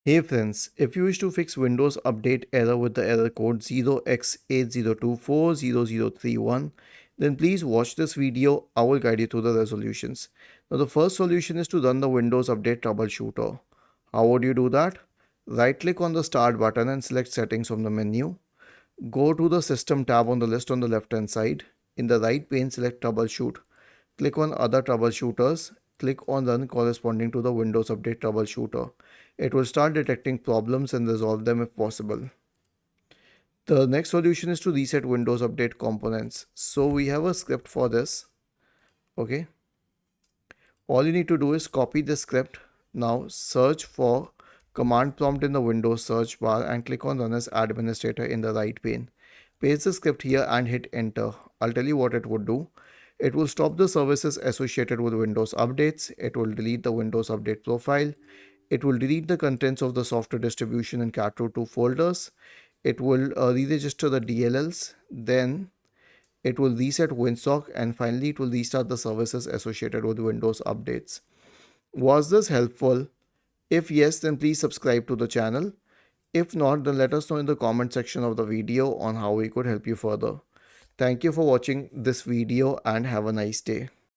Hey friends, if you wish to fix Windows Update error with the error code 0x80240031, then please watch this video. I will guide you through the resolutions. Now the first solution is to run the Windows Update troubleshooter. How would you do that? Right click on the start button and select settings from the menu. Go to the system tab on the list on the left hand side. In the right pane, select troubleshoot. Click on other troubleshooters. Click on run corresponding to the Windows Update troubleshooter. It will start detecting problems and resolve them if possible. The next solution is to reset Windows Update components. So we have a script for this. Okay. All you need to do is copy the script. Now search for command prompt in the Windows search bar and click on run as administrator in the right pane. Paste the script here and hit enter. I'll tell you what it would do. It will stop the services associated with Windows updates. It will delete the Windows Update profile. It will delete the contents of the software distribution and cat2 folders. It will re-register the DLLs. Then it will reset WinSock, and finally it will restart the services associated with Windows updates. Was this helpful? If yes, then please subscribe to the channel. If not, then let us know in the comment section of the video on how we could help you further. Thank you for watching this video and have a nice day.